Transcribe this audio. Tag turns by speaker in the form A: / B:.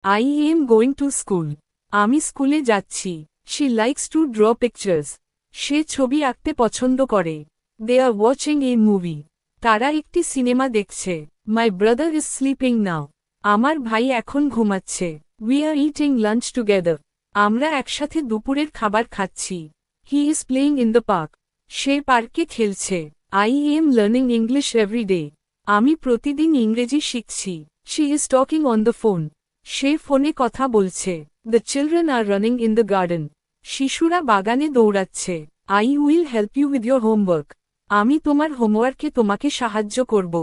A: I am going to school. আমি স্কুলে যাচ্ছি। She likes to draw pictures. সে ছবি আঁকতে পছন্দ করে। They are watching a movie. তারা একটি সিনেমা দেখছে। My brother is sleeping now. আমার ভাই এখন ঘুমাচ্ছে। We are eating lunch together. আমরা একসাথে দুপুরের খাবার খাচ্ছি। He is playing in the park. সে পার্কে খেলছে। I am learning English every day. আমি প্রতিদিন ইংরেজি শিখছি। She is talking on the phone. সে ফোনে কথা বলছে। The children are running in the garden. শিশুরা বাগানে দৌড়াচ্ছে। I will help you with your homework. আমি তোমার হোমওয়ার্কে তোমাকে সাহায্য করব।